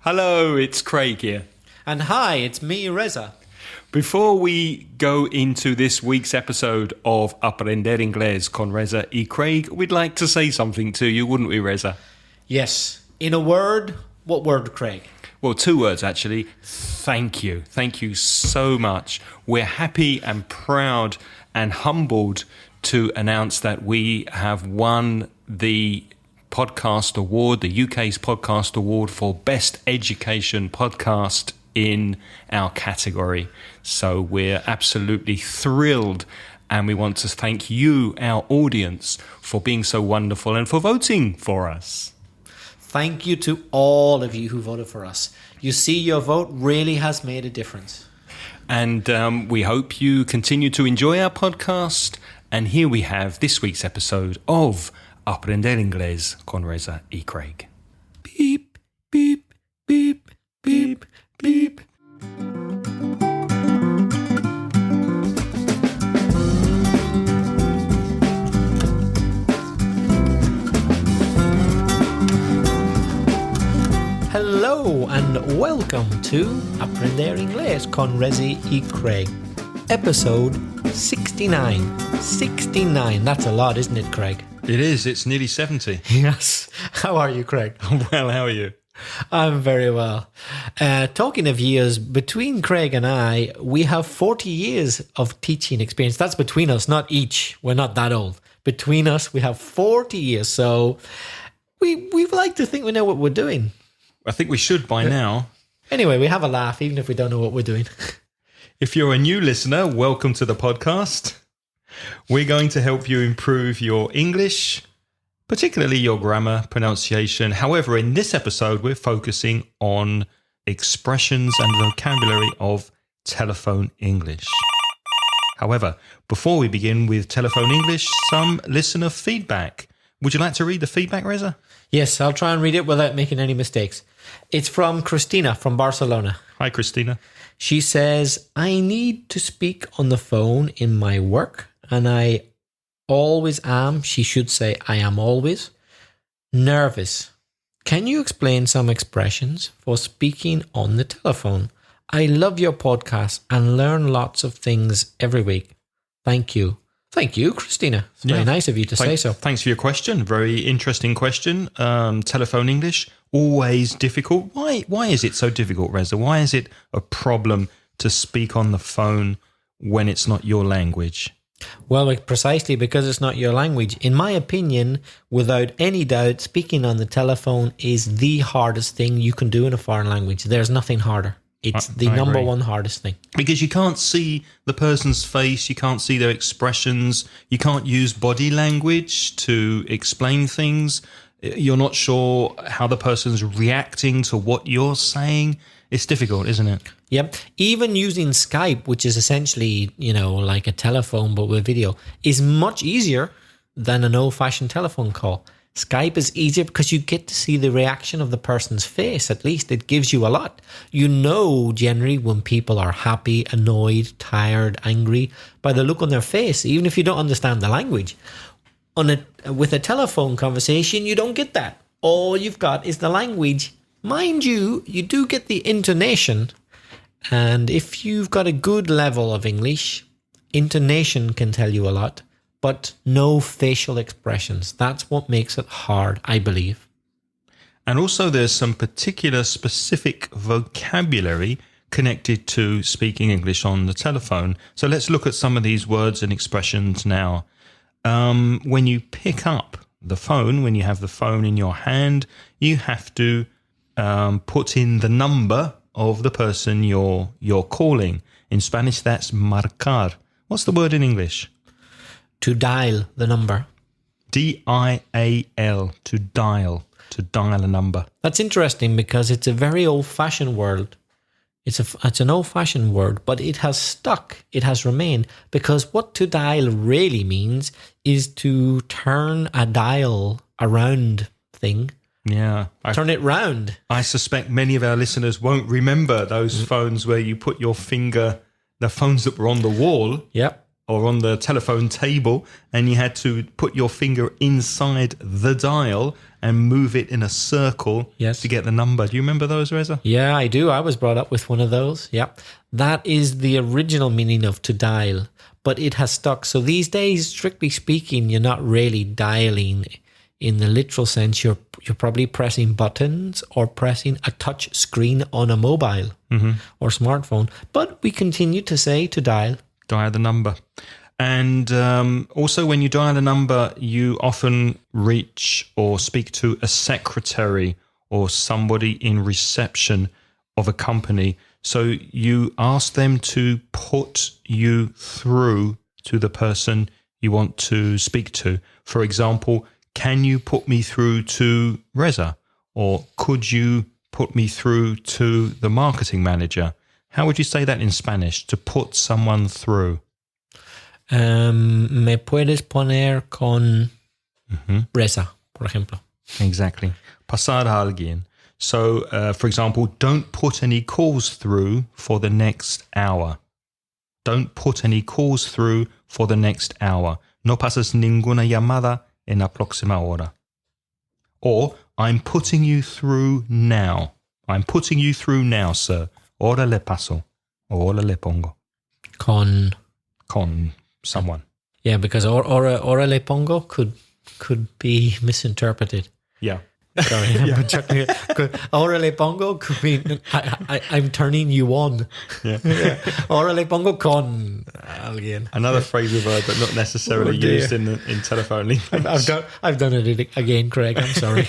Hello, it's Craig here. And hi, it's me, Reza. Before we go into this week's episode of Aprender Inglés con Reza y Craig, we'd like to say something to you, wouldn't we, Reza? Yes. In a word, what word, Craig? Well, 2 words, actually. Thank you. Thank you so much. We're happy and proud and humbled to announce that we have won the podcast award, the UK's podcast award for Best Education Podcast in our category. So we're absolutely thrilled, and we want to thank you, our audience, for being so wonderful and for voting for us. Thank you to all of you who voted for us. You see, your vote really has made a difference. And we hope you continue to enjoy our podcast. And here we have this week's episode of Aprender Inglés con Reza y Craig. Beep, beep, beep, beep, beep. Hello and welcome to Aprender Inglés con Reza y Craig. Episode 69. 69. That's a lot, isn't it, Craig? It is. It's nearly 70. Yes. How are you, Craig? Well, how are you? I'm very well. Talking of years, between Craig and I, we have 40 years of teaching experience. That's between us, not each. We're not that old. Between us, we have 40 years. So we like to think we know what we're doing. I think we should by now. Anyway, we have a laugh, even if we don't know what we're doing. If you're a new listener, welcome to the podcast. We're going to help you improve your English, particularly your grammar, pronunciation. However, in this episode, we're focusing on expressions and vocabulary of telephone English. However, before we begin with telephone English, some listener feedback. Would you like to read the feedback, Reza? Yes, I'll try and read it without making any mistakes. It's from Christina from Barcelona. Hi, Christina. She says, I need to speak on the phone in my work, and I always am, she should say I am always, nervous. Can you explain some expressions for speaking on the telephone? I love your podcast and learn lots of things every week. Thank you. Thank you, Christina. It's very nice of you to say so. Thanks for your question. Very interesting question. Telephone English, always difficult. Why is it so difficult, Reza? Why is it a problem to speak on the phone when it's not your language? Well, precisely because it's not your language. In my opinion, without any doubt, speaking on the telephone is the hardest thing you can do in a foreign language. There's nothing harder. It's the number one hardest thing. Because you can't see the person's face, you can't see their expressions, you can't use body language to explain things. You're not sure how the person's reacting to what you're saying. It's difficult, isn't it? Yep. Even using Skype, which is essentially, like a telephone but with video, is much easier than an old-fashioned telephone call. Skype is easier because you get to see the reaction of the person's face. At least it gives you a lot. You know generally when people are happy, annoyed, tired, angry by the look on their face, even if you don't understand the language. With a telephone conversation, you don't get that. All you've got is the language. Mind you, you do get the intonation. And if you've got a good level of English, intonation can tell you a lot. But no facial expressions. That's what makes it hard, I believe. And also there's some particular specific vocabulary connected to speaking English on the telephone. So let's look at some of these words and expressions now. When you pick up the phone, when you have the phone in your hand, you have to put in the number of the person you're calling. In Spanish, that's marcar. What's the word in English? To dial the number. D-I-A-L, to dial a number. That's interesting because it's a very old-fashioned word. It's an old-fashioned word, but it has stuck. It has remained because what to dial really means is to turn a dial around thing. Yeah. Turn it round. I suspect many of our listeners won't remember those phones where you put your finger, the phones that were on the wall. Yep. or on the telephone table, and you had to put your finger inside the dial and move it in a circle to get the number. Do you remember those, Reza? Yeah, I do. I was brought up with one of those. Yeah. That is the original meaning of to dial, but it has stuck. So these days, strictly speaking, you're not really dialing in the literal sense. You're probably pressing buttons or pressing a touch screen on a mobile or smartphone. But we continue to say to dial. Dial the number. And also when you dial a number, you often reach or speak to a secretary or somebody in reception of a company. So you ask them to put you through to the person you want to speak to. For example, can you put me through to Reza? Or could you put me through to the marketing manager? How would you say that in Spanish, to put someone through? Me puedes poner con Reza, por ejemplo. Exactly. Pasar a alguien. So, for example, don't put any calls through for the next hour. Don't put any calls through for the next hour. No pases ninguna llamada en la próxima hora. Or, I'm putting you through now. I'm putting you through now, sir. Ahora le paso. Ahora le pongo. Con someone. Yeah, because ahora le pongo could be misinterpreted. Yeah. Sorry, ahora le pongo could mean I'm turning you on. Yeah. Ahora le pongo con alguien. Another phrasal verb, but not necessarily used in telephone language. I've done it again, Craig. I'm sorry.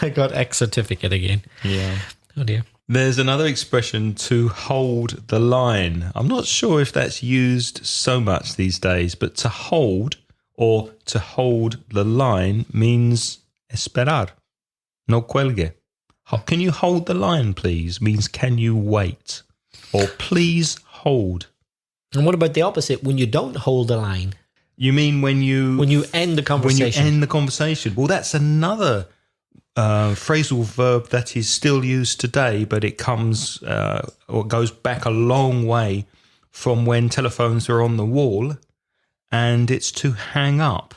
I got X certificate again. Yeah. Oh dear. There's another expression, to hold the line. I'm not sure if that's used so much these days, but to hold or to hold the line means esperar. No cuelgue. Can you hold the line, please? Means can you wait? Or please hold. And what about the opposite? When you don't hold the line? You mean when you end the conversation? When you end the conversation. Well, that's another phrasal verb that is still used today, but it comes or goes back a long way from when telephones were on the wall, and it's to hang up,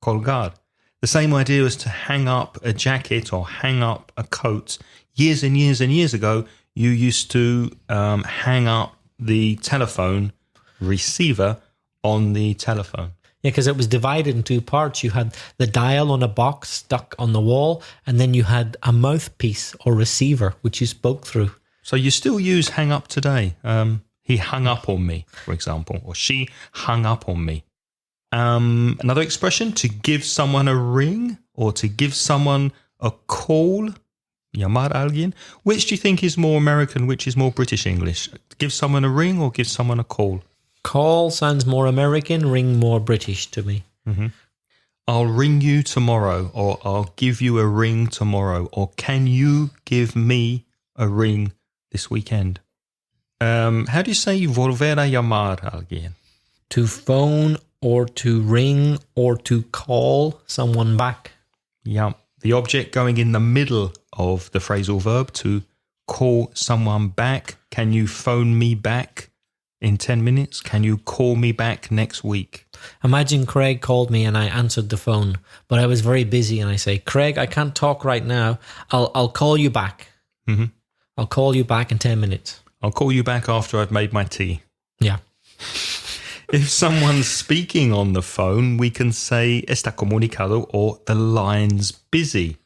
colgar. The same idea as to hang up a jacket or hang up a coat. Years and years and years ago, you used to hang up the telephone receiver on the telephone. Yeah, because it was divided in two parts. You had the dial on a box stuck on the wall, and then you had a mouthpiece or receiver, which you spoke through. So you still use hang up today. He hung up on me, for example, or she hung up on me. Another expression, to give someone a ring or to give someone a call, llamar a alguien. Which do you think is more American, which is more British English? Give someone a ring or give someone a call? Call sounds more American, ring more British to me. Mm-hmm. I'll ring you tomorrow, or I'll give you a ring tomorrow, or can you give me a ring this weekend? How do you say volver a llamar a alguien? To phone or to ring or to call someone back. Yeah. The object going in the middle of the phrasal verb, to call someone back. Can you phone me back in 10 minutes? Can you call me back next week? Imagine Craig called me and I answered the phone, but I was very busy and I say, Craig, I can't talk right now. I'll call you back. Mm-hmm. I'll call you back in 10 minutes. I'll call you back after I've made my tea. Yeah. If someone's speaking on the phone, we can say está comunicado, or the line's busy,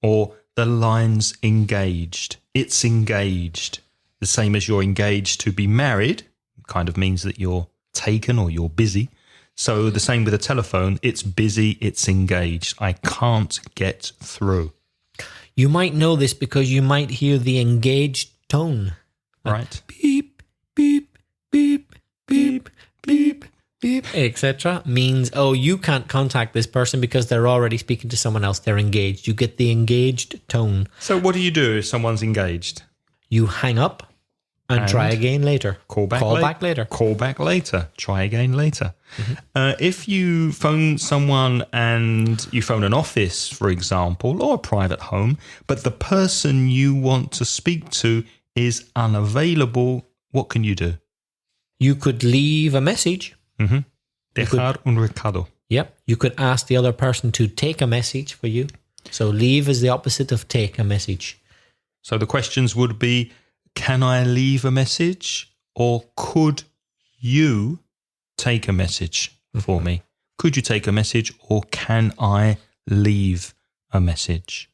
or the line's engaged. It's engaged. The same as you're engaged to be married, kind of means that you're taken or you're busy. So the same with a telephone, it's busy, it's engaged. I can't get through. You might know this because you might hear the engaged tone. Right. Beep, beep, beep, beep, beep, beep, etc. means, oh, you can't contact this person because they're already speaking to someone else. They're engaged. You get the engaged tone. So what do you do if someone's engaged? You hang up and try again later. Call back later. Call back later. Try again later. Mm-hmm. If you phone someone and you phone an office, for example, or a private home, but the person you want to speak to is unavailable, what can you do? You could leave a message. Dejar un recado. Yep. You could ask the other person to take a message for you. So leave is the opposite of take a message. So the questions would be, can I leave a message? Or could you take a message for me? Could you take a message, or can I leave a message?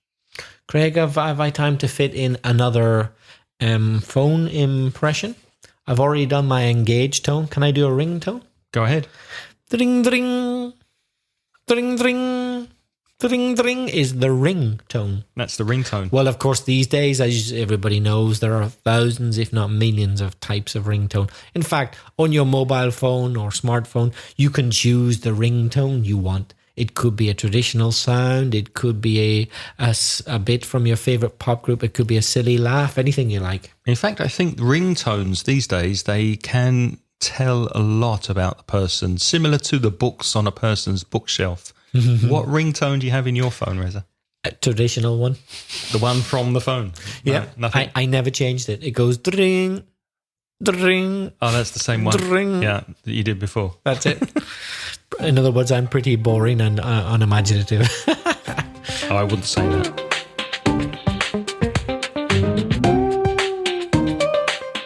Craig, have I time to fit in another phone impression? I've already done my engaged tone. Can I do a ring tone? Go ahead. Dring, dring, dring, dring, dring, dring is the ring tone. That's the ringtone. Well, of course, these days, as everybody knows, there are thousands, if not millions, of types of ringtone. In fact, on your mobile phone or smartphone, you can choose the ringtone you want. It could be a traditional sound. It could be a bit from your favorite pop group. It could be a silly laugh, anything you like. In fact, I think ringtones these days, they can tell a lot about the person, similar to the books on a person's bookshelf. What ringtone do you have in your phone, Reza? A traditional one. The one from the phone? Yeah. No, nothing? I never changed it. It goes dring, dring. Oh, that's the same one. Dring. Yeah, that you did before. That's it. In other words, I'm pretty boring and unimaginative. Oh, I wouldn't say that.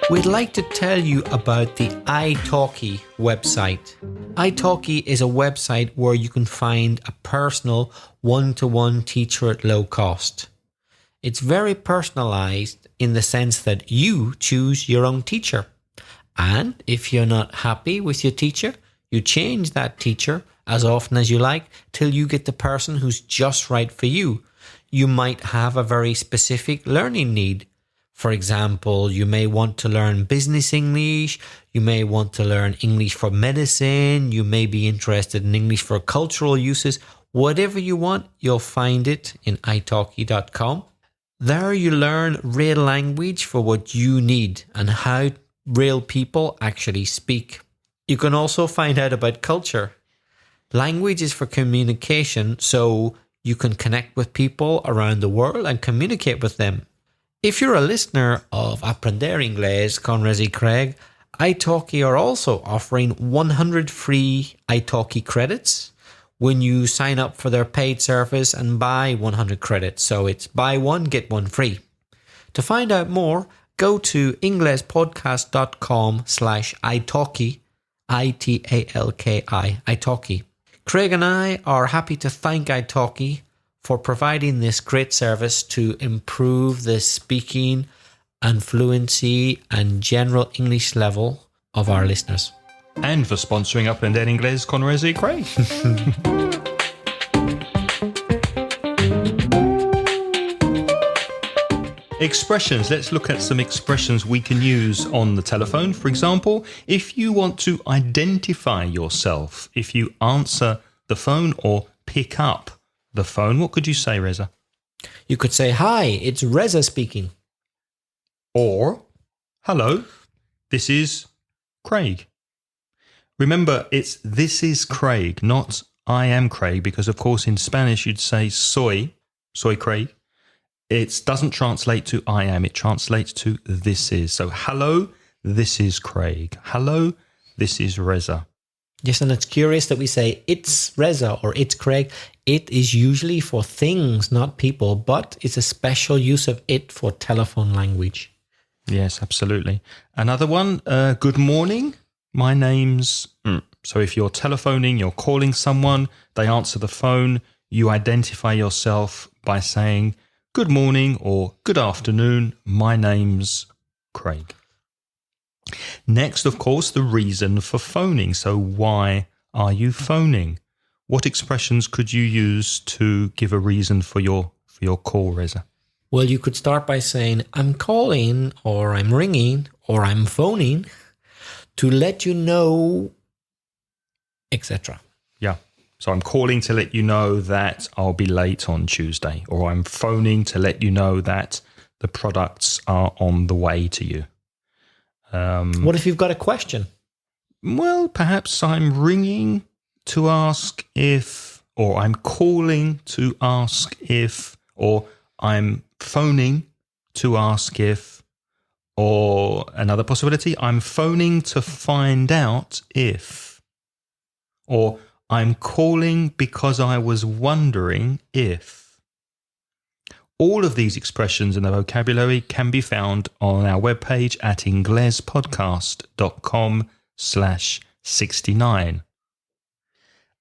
We'd like to tell you about the italki website. italki is a website where you can find a personal one-to-one teacher at low cost. It's very personalized in the sense that you choose your own teacher. And if you're not happy with your teacher, you change that teacher as often as you like till you get the person who's just right for you. You might have a very specific learning need. For example, you may want to learn business English, you may want to learn English for medicine, you may be interested in English for cultural uses. Whatever you want, you'll find it in italki.com. There you learn real language for what you need and how real people actually speak. You can also find out about culture. Language is for communication, so you can connect with people around the world and communicate with them. If you're a listener of Aprender Inglés con Reza y Craig, italki are also offering 100 free italki credits when you sign up for their paid service and buy 100 credits. So it's buy one, get one free. To find out more, go to inglespodcast.com/italki, italki, italki. Craig and I are happy to thank italki for providing this great service to improve the speaking and fluency and general English level of our listeners. And for sponsoring Aprender Inglés con Reza y Craig. Expressions. Let's look at some expressions we can use on the telephone. For example, if you want to identify yourself, if you answer the phone or pick up the phone, what could you say, Reza? You could say, "Hi, it's Reza speaking." Or, "Hello, this is Craig." Remember, it's "this is Craig," not "I am Craig," because, of course, in Spanish, you'd say soy Craig. It doesn't translate to "I am," it translates to "this is." So, "Hello, this is Craig." "Hello, this is Reza." Yes, and it's curious that we say "it's Reza" or "it's Craig." It is usually for things, not people, but it's a special use of it for telephone language. Yes, absolutely. Another one, "Good morning, my name's..." So if you're telephoning, you're calling someone, they answer the phone, you identify yourself by saying, "Good morning" or "Good afternoon, my name's Craig." Next, of course, the reason for phoning. So why are you phoning? What expressions could you use to give a reason for your call, Reza? Well, you could start by saying, "I'm calling," or "I'm ringing," or "I'm phoning," to let you know, etc. Yeah. So I'm calling to let you know that I'll be late on Tuesday, or I'm phoning to let you know that the products are on the way to you. What if you've got a question? Well, perhaps I'm ringing to ask if, or I'm calling to ask if, or I'm phoning to ask if, Or another possibility, I'm phoning to find out if. Or I'm calling because I was wondering if. All of these expressions in the vocabulary can be found on our webpage at inglespodcast.com/69.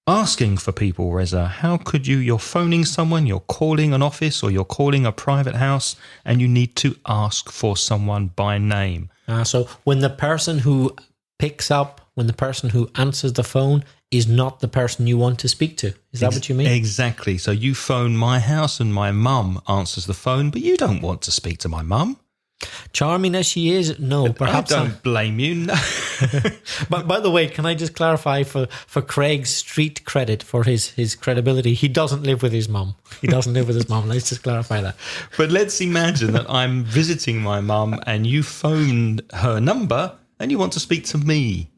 Asking for people, Reza, how could you? You're phoning someone, you're calling an office or you're calling a private house and you need to ask for someone by name. So when the person who picks up, when the person who answers the phone is not the person you want to speak to. Is that what you mean? Exactly. So you phone my house and my mum answers the phone, but you don't want to speak to my mum. Charming as she is, no. Perhaps I don't blame you. No. But by the way, can I just clarify for Craig's street credit, for his credibility, he doesn't live with his mum. He doesn't live with his mum. Let's just clarify that. But let's imagine that I'm visiting my mum and you phone her number and you want to speak to me.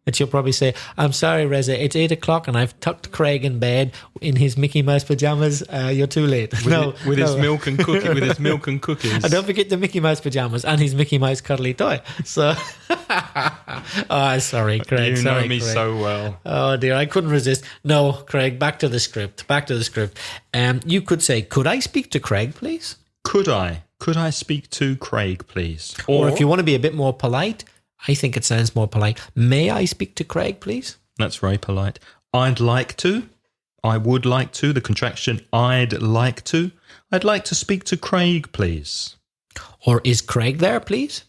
And she'll probably say, I'm sorry, Reza, it's 8 o'clock and I've tucked Craig in bed in his Mickey Mouse pajamas. You're too late. With his milk and cookie, with his milk and cookies. And don't forget the Mickey Mouse pajamas and his Mickey Mouse cuddly toy. So, sorry, Craig. You know me so well. Oh dear, I couldn't resist. No, Craig, back to the script. You could say, could I speak to Craig, please? Could I speak to Craig, please? Or if you want to be a bit more polite, I think it sounds more polite. May I speak to Craig, please? That's very polite. I'd like to. I would like to. The contraction, I'd like to. I'd like to speak to Craig, please. Or is Craig there, please?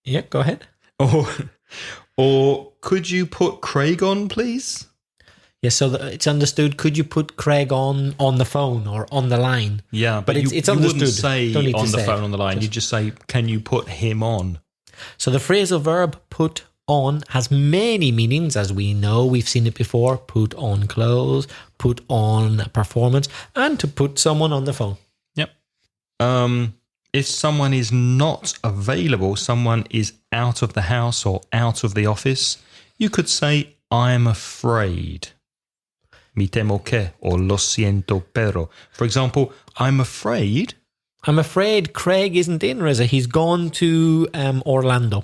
Yeah, go ahead. Or could you put Craig on, please? Yeah, so it's understood. Could you put Craig on the phone or on the line? Yeah, but it's understood. You wouldn't say on the phone, on the line. You just say, can you put him on? So the phrasal verb put on has many meanings, as we know. We've seen it before. Put on clothes, put on performance, and to put someone on the phone. Yep. If someone is not available, someone is out of the house or out of the office, you could say, I'm afraid. Mi temo que, or lo siento pero. For example, I'm afraid Craig isn't in, Reza. He's gone to Orlando.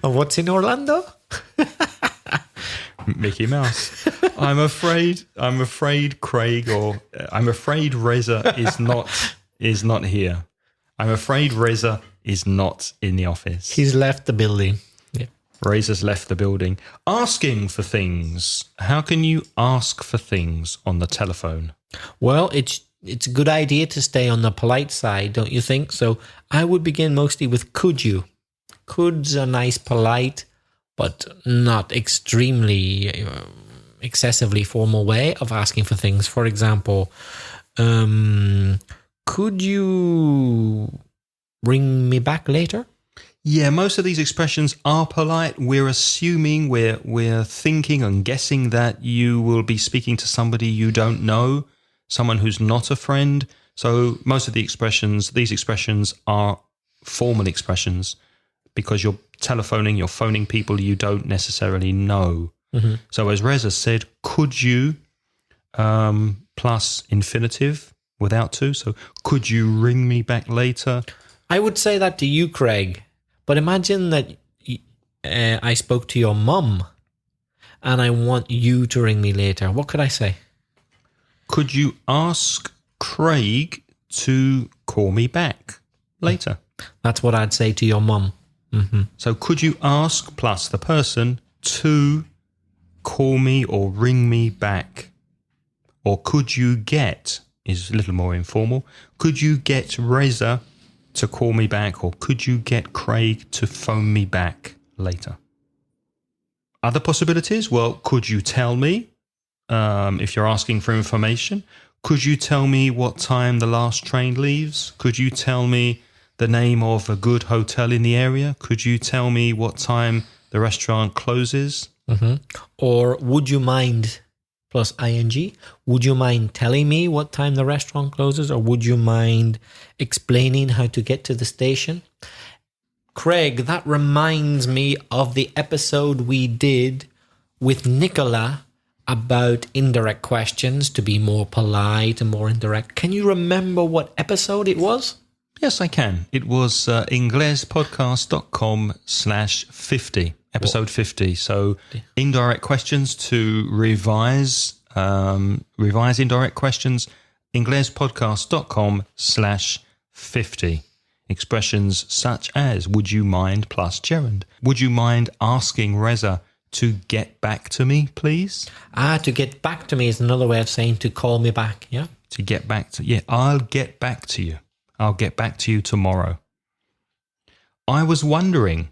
And what's in Orlando? Mickey Mouse. I'm afraid Craig, or I'm afraid Reza is not here. I'm afraid Reza is not in the office. He's left the building. Reza's left the building. Asking for things. How can you ask for things on the telephone? Well, it's a good idea to stay on the polite side, don't you think? So I would begin mostly with could you. Could's a nice polite, but not extremely excessively formal way of asking for things. For example, could you ring me back later? Yeah, most of these expressions are polite. We're assuming, we're thinking and guessing that you will be speaking to somebody you don't know, someone who's not a friend. So most of these expressions are formal expressions because you're phoning people you don't necessarily know. Mm-hmm. So as Reza said, could you plus infinitive without to. So could you ring me back later? I would say that to you, Craig. But imagine that I spoke to your mum and I want you to ring me later. What could I say? Could you ask Craig to call me back later? That's what I'd say to your mum. Mm-hmm. So could you ask plus the person to call me or ring me back? Or could you get, is a little more informal, could you get Reza to call me back, or could you get Craig to phone me back later? Other possibilities? Well, could you tell me, if you're asking for information, could you tell me what time the last train leaves? Could you tell me the name of a good hotel in the area? Could you tell me what time the restaurant closes? Mm-hmm. Or would you mind plus ing, would you mind telling me what time the restaurant closes, or would you mind explaining how to get to the station? Craig, that reminds me of the episode we did with Nicola about indirect questions, to be more polite and more indirect. Can you remember what episode it was? Yes, I can. It was inglespodcast.com/50, episode 50. So indirect questions to revise indirect questions, inglespodcast.com/50. Expressions such as, would you mind, plus gerund. Would you mind asking Reza to get back to me, please? To get back to me is another way of saying to call me back, yeah? To get back to, I'll get back to you. I'll get back to you tomorrow. I was wondering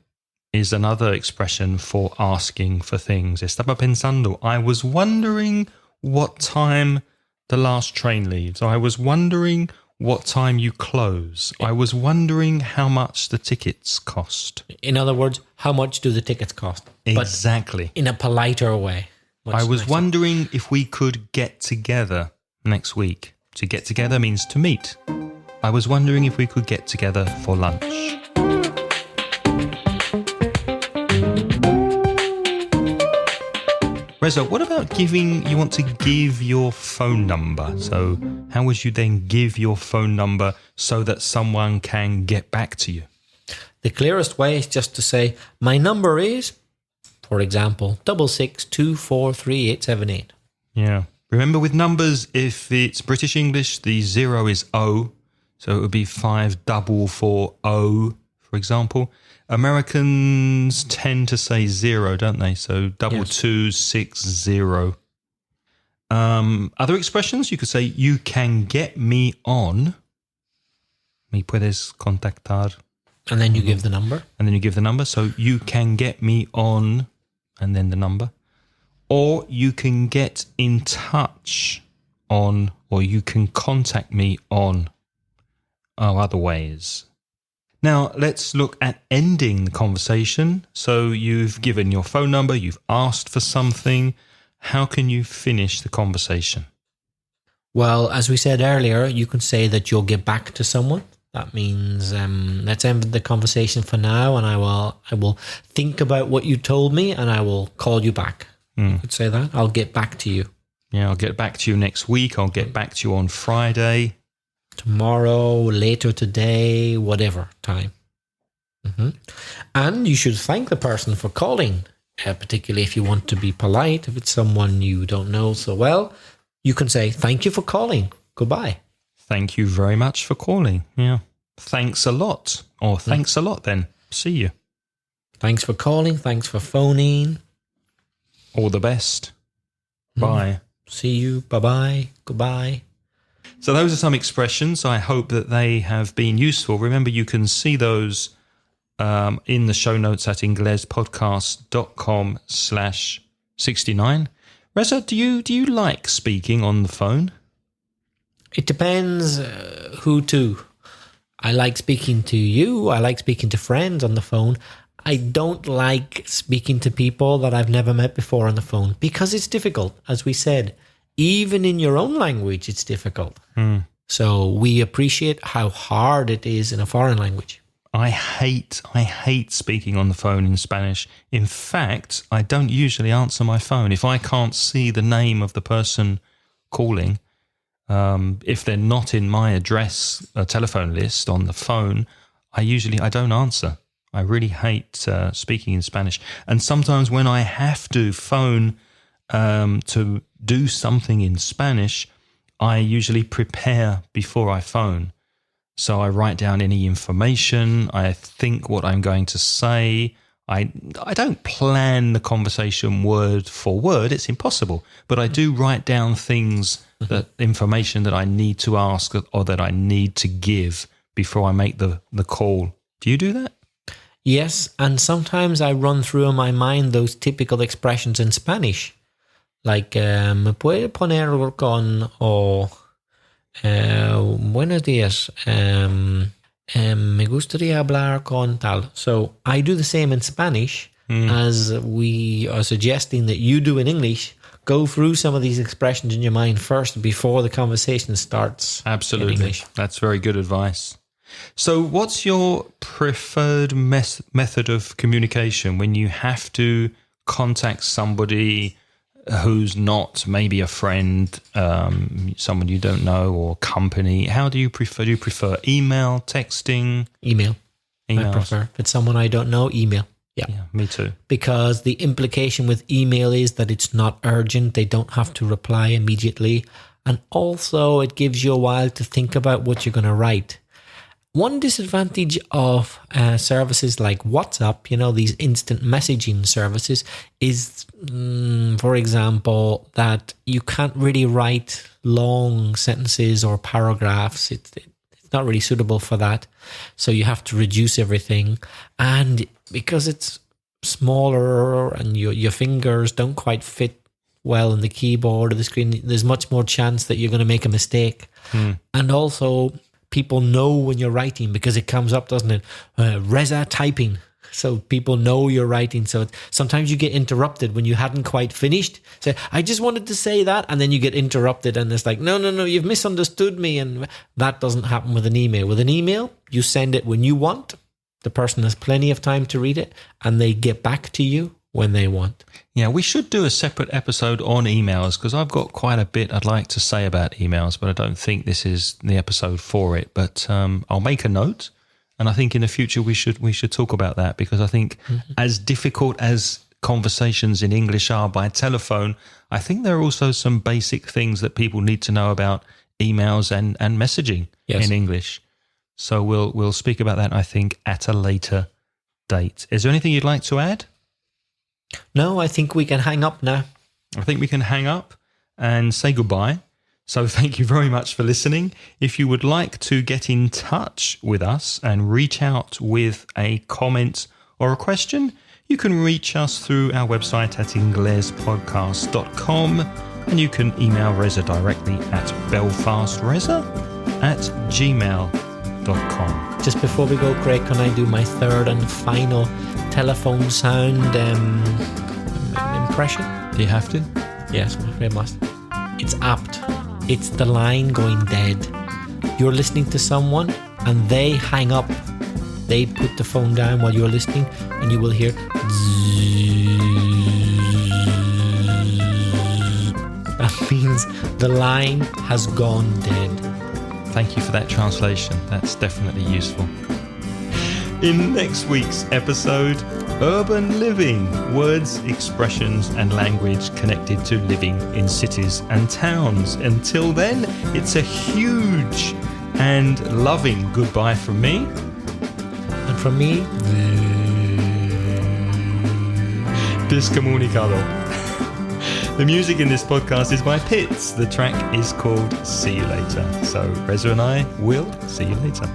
is another expression for asking for things. Estaba pensando. I was wondering what time the last train leaves. I was wondering what time you close. I was wondering how much the tickets cost. In other words, how much do the tickets cost? Exactly. But in a politer way. I was wondering if we could get together next week. To get together means to meet. I was wondering if we could get together for lunch. Reza, what about you want to give your phone number? So how would you then give your phone number so that someone can get back to you? The clearest way is just to say, my number is, for example, 66243878. Yeah. Remember with numbers, if it's British English, the 0 is O. So it would be 5440, for example. Americans tend to say 0, don't they? So 2260. Other expressions, you could say, you can get me on. Me puedes contactar. And then you give the number. And then you give the number. So you can get me on, and then the number. Or you can get in touch on, or you can contact me on. Other ways. Now, let's look at ending the conversation. So you've given your phone number, you've asked for something. How can you finish the conversation? Well, as we said earlier, you can say that you'll get back to someone. That means let's end the conversation for now, and I will think about what you told me, and I will call you back. You could say that. I'll get back to you. Yeah, I'll get back to you next week. I'll get back to you on Friday. Tomorrow, later today, whatever time. And you should thank the person for calling, particularly if you want to be polite. If it's someone you don't know so well, you can say, thank you for calling. Goodbye. Thank you very much for calling. Yeah. Thanks a lot. Or thanks a lot then. See you. Thanks for calling. Thanks for phoning. All the best. Bye. See you. Bye-bye. Goodbye. So those are some expressions. I hope that they have been useful. Remember, you can see those in the show notes at inglespodcast.com/69. Reza, do you like speaking on the phone? It depends who to. I like speaking to you. I like speaking to friends on the phone. I don't like speaking to people that I've never met before on the phone because it's difficult, as we said. Even in your own language, it's difficult. So we appreciate how hard it is in a foreign language. I hate speaking on the phone in Spanish. In fact, I don't usually answer my phone. If I can't see the name of the person calling, if they're not in my telephone list on the phone, I don't answer. I really hate speaking in Spanish. And sometimes when I have to phone to do something in Spanish, I usually prepare before I phone. So I write down any information. I think what I'm going to say. I don't plan the conversation word for word. It's impossible. But I do write down things, information that I need to ask or that I need to give before I make the call. Do you do that? Yes, and sometimes I run through in my mind those typical expressions in Spanish. Like, me puede poner con o buenos días. Me gustaría hablar con tal. So I do the same in Spanish as we are suggesting that you do in English. Go through some of these expressions in your mind first before the conversation starts. Absolutely. In English. That's very good advice. So what's your preferred method of communication when you have to contact somebody who's not maybe a friend, someone you don't know, or company? How do you prefer? Do you prefer email, texting? Email. Emails. I prefer. If it's someone I don't know, email. Yeah, me too. Because the implication with email is that it's not urgent. They don't have to reply immediately. And also it gives you a while to think about what you're going to write. One disadvantage of services like WhatsApp, these instant messaging services, is, for example, that you can't really write long sentences or paragraphs. It's not really suitable for that. So you have to reduce everything. And because it's smaller and your fingers don't quite fit well on the keyboard or the screen, there's much more chance that you're going to make a mistake. And also, people know when you're writing because it comes up, doesn't it? Reza typing. So people know you're writing. So sometimes you get interrupted when you hadn't quite finished. Say, I just wanted to say that. And then you get interrupted and it's like, no, you've misunderstood me. And that doesn't happen with an email. With an email, you send it when you want. The person has plenty of time to read it and they get back to you when they want. Yeah, we should do a separate episode on emails because I've got quite a bit I'd like to say about emails, but I don't think this is the episode for it. But I'll make a note, and I think in the future we should talk about that because I think as difficult as conversations in English are by telephone, I think there are also some basic things that people need to know about emails and messaging in English. So we'll speak about that, I think, at a later date. Is there anything you'd like to add? No, I think we can hang up now. I think we can hang up and say goodbye. So thank you very much for listening. If you would like to get in touch with us and reach out with a comment or a question, you can reach us through our website at inglespodcast.com, and you can email Reza directly at belfastreza@gmail.com. Just before we go, Craig, can I do my third and final telephone sound impression? Do you have to? Yes, I'm afraid I must. It's apt. It's the line going dead. You're listening to someone and they hang up. They put the phone down while you're listening and you will hear that means the line has gone dead. Thank you for that translation. That's definitely useful. In next week's episode, urban living, words, expressions and language connected to living in cities and towns. Until then, it's a huge and loving goodbye from me. And from me, Discomunicado. The music in this podcast is by Pitts. The track is called See You Later. So Reza and I will see you later.